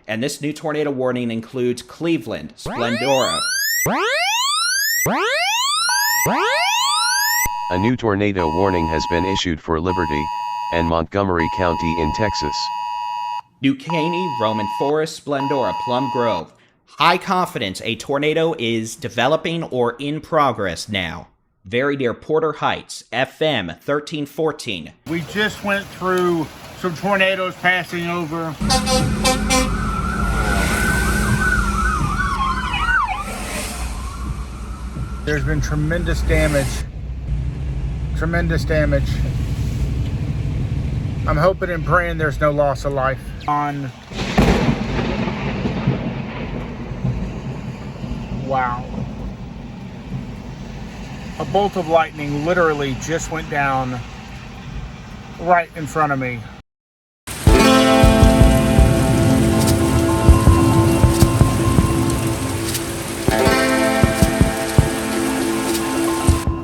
And this new tornado warning includes Cleveland, Splendora. A new tornado warning has been issued for Liberty and Montgomery County in Texas. New Caney, Roman Forest, Splendora, Plum Grove. High confidence a tornado is developing or in progress now. Very near Porter Heights, FM 1314. We just went through some tornadoes passing over. There's been tremendous damage. Tremendous damage. I'm hoping and praying there's no loss of life. Wow. A bolt of lightning literally just went down right in front of me.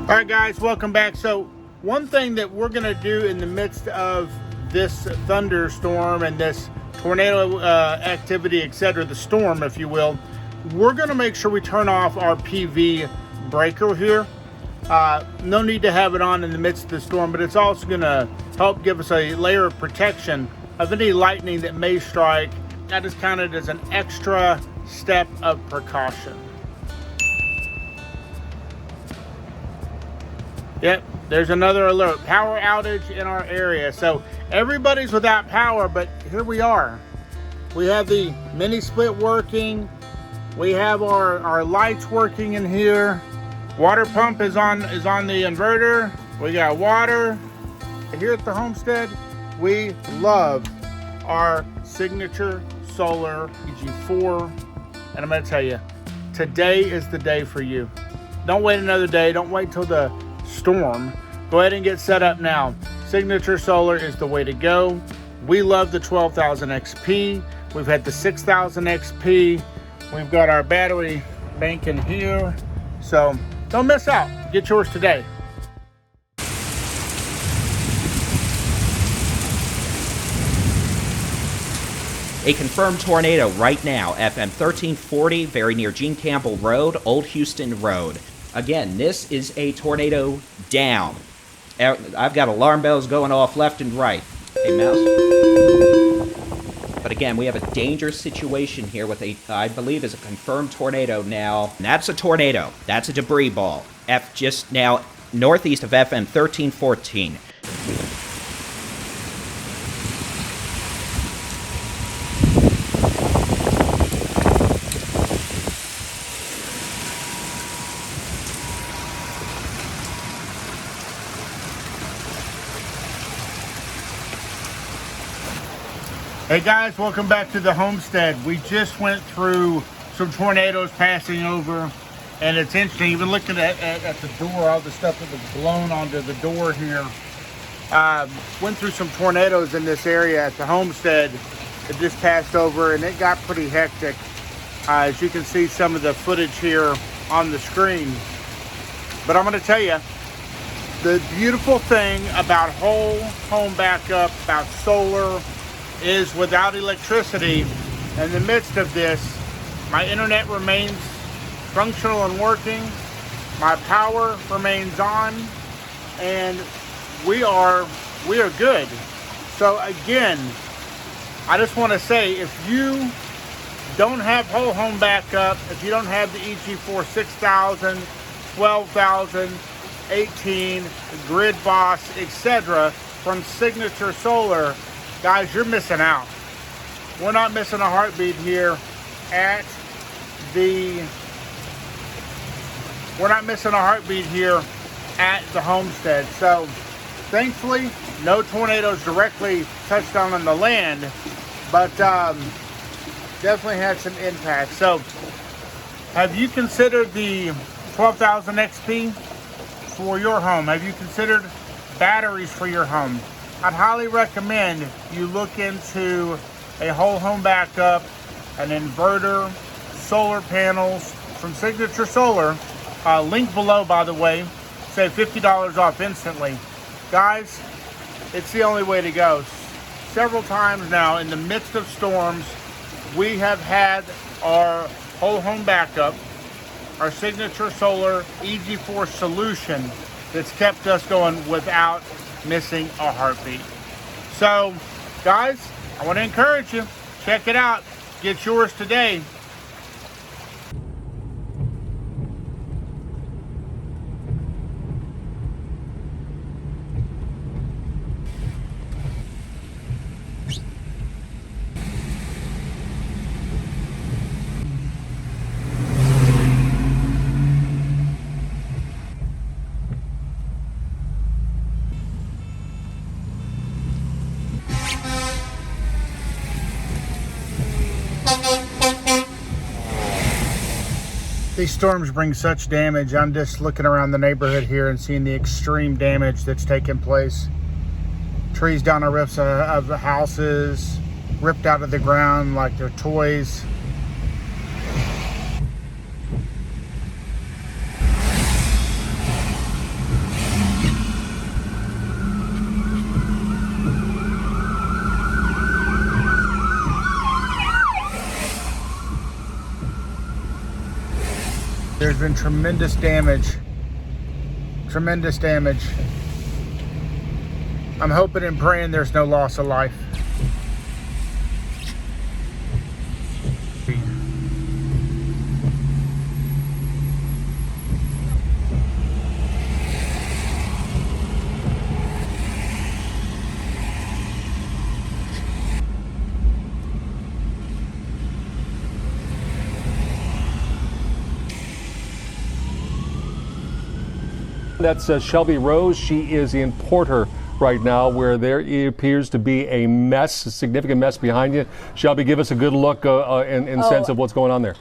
All right, guys, welcome back. So one thing that we're going to do in the midst of this thunderstorm and this tornado activity, etc., the storm, if you will, we're going to make sure we turn off our PV breaker here. No need to have it on in the midst of the storm, but it's also going to help give us a layer of protection of any lightning that may strike. That is counted as an extra step of precaution. Yep, there's another alert. Power outage in our area. So everybody's without power, but here we are. We have the mini split working. We have our lights working in here. Water pump is on the inverter. We got water. Here at the Homestead, we love our signature solar EG4. And I'm going to tell you, today is the day for you. Don't wait another day. Don't wait till the storm. Go ahead and get set up now. Signature Solar is the way to go. We love the 12,000 XP. We've had the 6,000 XP. We've got our battery bank in here. So don't miss out. Get yours today. A confirmed tornado right now, FM 1340, very near Gene Campbell Road, Old Houston Road. Again, this is a tornado down. I've got alarm bells going off left and right. Hey, mouse. But again, we have a dangerous situation here with I believe is a confirmed tornado now. And that's a tornado. That's a debris ball. Just now northeast of FM 1314. Hey guys, welcome back to the Homestead. We just went through some tornadoes passing over, and it's interesting, even looking at the door, all the stuff that was blown onto the door here. Went through some tornadoes in this area at the Homestead that just passed over, and it got pretty hectic. As you can see some of the footage here on the screen. But I'm going to tell you, the beautiful thing about whole home backup, about solar, is without electricity, in the midst of this, my internet remains functional and working, my power remains on, and we are good. So again, I just want to say, if you don't have whole home backup, if you don't have the EG4 6000, 12,000, 18, Grid Boss, etc. from Signature Solar, guys, you're missing out. We're not missing a heartbeat here at the Homestead. So thankfully, no tornadoes directly touched down on the land, but definitely had some impact. So have you considered the 12,000 XP for your home? Have you considered batteries for your home? I'd highly recommend you look into a whole home backup, an inverter, solar panels from Signature Solar. Link below, by the way. Save $50 off instantly. Guys, it's the only way to go. Several times now in the midst of storms, we have had our whole home backup, our signature solar Easy Force solution that's kept us going without missing a heartbeat. So, guys, I want to encourage you, check it out. Get yours today. These storms bring such damage. I'm just looking around the neighborhood here and seeing the extreme damage that's taken place. Trees down the roofs of the houses, ripped out of the ground like they're toys. There's been tremendous damage. Tremendous damage. I'm hoping and praying there's no loss of life. That's Shelby Rose. She is in Porter right now, where there appears to be a mess, a significant mess behind you. Shelby, give us a good look and sense of what's going on there.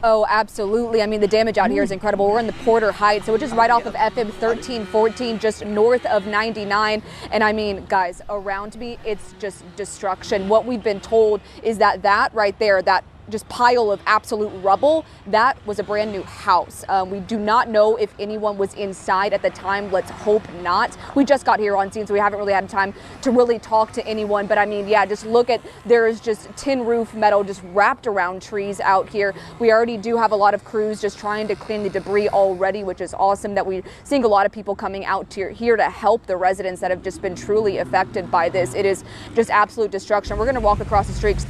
Oh, absolutely. I mean, the damage out here is incredible. We're in the Porter Heights, which is right off of FM 1314, just north of 99. And I mean, guys, around me, it's just destruction. What we've been told is that right there, that just pile of absolute rubble, that was a brand new house. We do not know if anyone was inside at the time. Let's hope not. We just got here on scene, so we haven't really had time to really talk to anyone. But I mean, yeah, just look at, there is just tin roof metal just wrapped around trees out here. We already do have a lot of crews just trying to clean the debris already, which is awesome that we're seeing a lot of people coming out here to help the residents that have just been truly affected by this. It is just absolute destruction. We're going to walk across the street.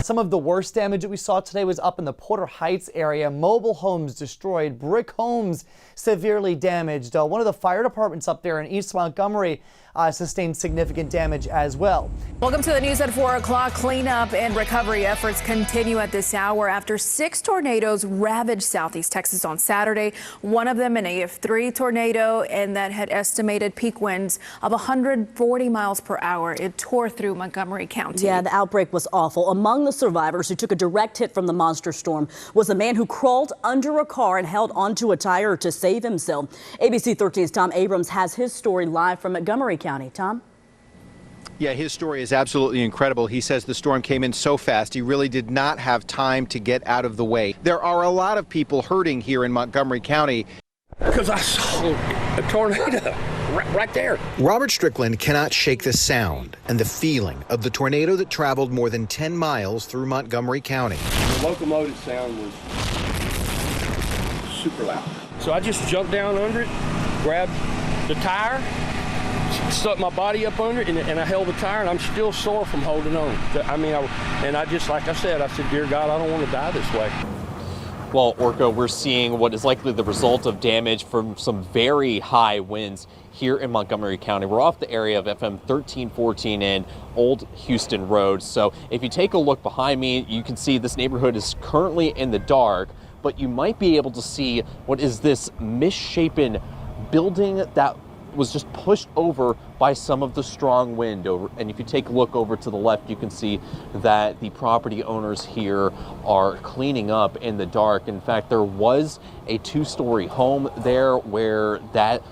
Some of the worst damage that we saw today was up in the Porter Heights area. Mobile homes destroyed, brick homes severely damaged. One of the fire departments up there in East Montgomery sustained significant damage as well. Welcome to the news at 4 o'clock. Cleanup and recovery efforts continue at this hour after 6 tornadoes ravaged southeast Texas on Saturday. One of them an AF3 tornado, and that had estimated peak winds of 140 miles per hour. It tore through Montgomery County. Yeah, the outbreak was awful. Among the survivors who took a direct hit from the monster storm was a man who crawled under a car and held onto a tire to save himself. ABC 13's Tom Abrams has his story live from Montgomery County. Tom? Yeah, his story is absolutely incredible. He says the storm came in so fast, he really did not have time to get out of the way. There are a lot of people hurting here in Montgomery County. Because I saw a tornado right there. Robert Strickland cannot shake the sound and the feeling of the tornado that traveled more than 10 miles through Montgomery County. The locomotive sound was super loud. So I just jumped down under it, grabbed the tire, stuck my body up under it, and I held the tire, and I'm still sore from holding on. I mean, I just, like I said, dear God, I don't want to die this way. Well, Orko, we're seeing what is likely the result of damage from some very high winds here in Montgomery County. We're off the area of FM 1314 and Old Houston Road. So if you take a look behind me, you can see this neighborhood is currently in the dark, but you might be able to see what is this misshapen building that was just pushed over by some of the strong wind over. And if you take a look over to the left, you can see that the property owners here are cleaning up in the dark. In fact, there was a 2-story home there where that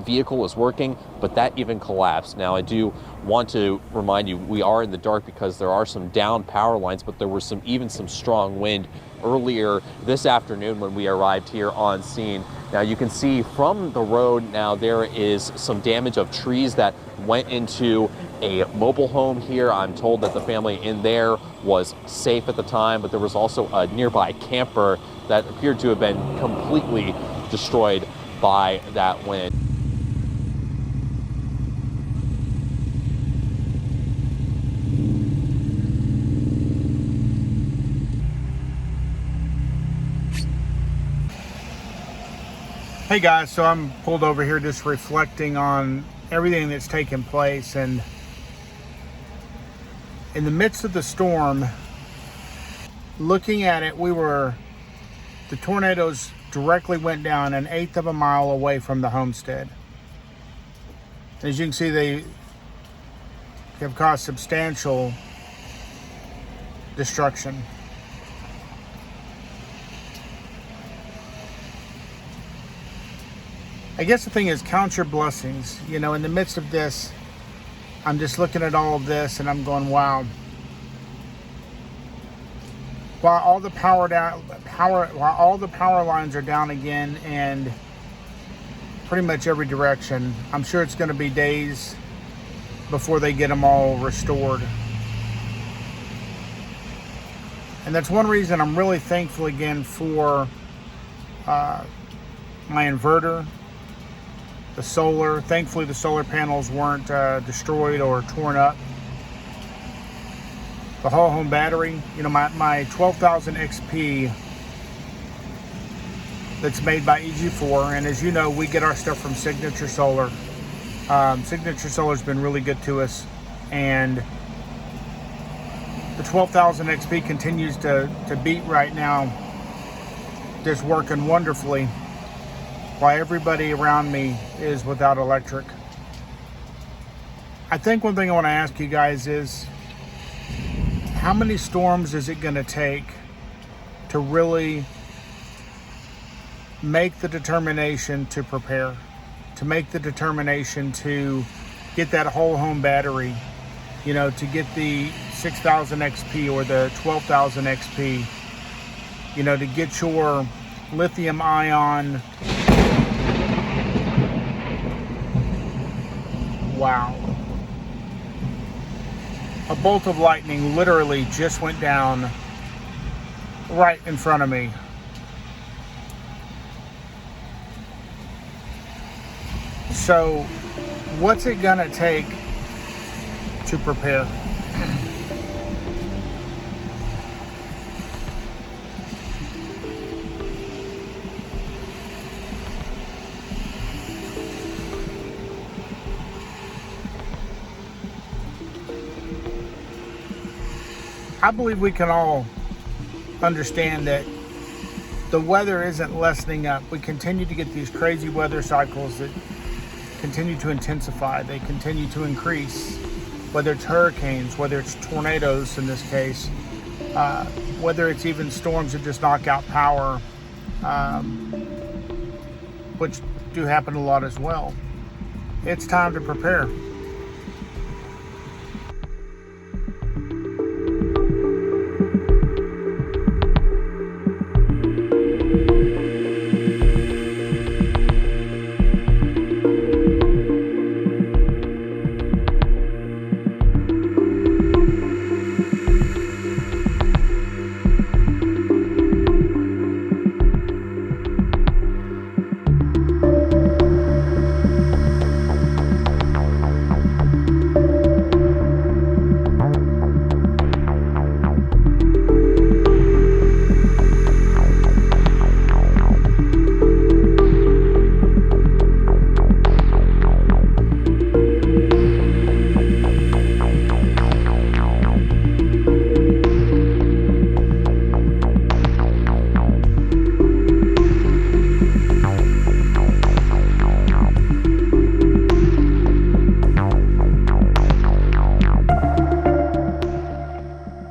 vehicle was working, but that even collapsed. Now, I do want to remind you, we are in the dark because there are some down power lines, but there was even some strong wind earlier this afternoon when we arrived here on scene. Now you can see from the road now there is some damage of trees that went into a mobile home here. I'm told that the family in there was safe at the time, but there was also a nearby camper that appeared to have been completely destroyed by that wind. Hey guys, so I'm pulled over here just reflecting on everything that's taken place, and in the midst of the storm, looking at it, the tornadoes directly went down 1/8 of a mile away from the homestead. As you can see, they have caused substantial destruction. I guess the thing is, count your blessings. You know, in the midst of this, I'm just looking at all of this and I'm going, wow. While all the power lines are down again and pretty much every direction, I'm sure it's going to be days before they get them all restored. And that's one reason I'm really thankful again for my inverter. The solar, thankfully the solar panels weren't destroyed or torn up. The whole home battery, you know, my 12,000 XP that's made by EG4, and as you know, we get our stuff from Signature Solar. Signature Solar's been really good to us, and the 12,000 XP continues to beat right now, just working wonderfully, while everybody around me is without electric. I think one thing I want to ask you guys is, how many storms is it going to take to really make the determination to prepare, to make the determination to get that whole home battery, you know, to get the 6,000 XP or the 12,000 XP, you know, to get your lithium ion. Wow. A bolt of lightning literally just went down right in front of me. So, what's it gonna take to prepare? I believe we can all understand that the weather isn't lessening up. We continue to get these crazy weather cycles that continue to intensify. They continue to increase, whether it's hurricanes, whether it's tornadoes in this case, whether it's even storms that just knock out power, which do happen a lot as well. It's time to prepare.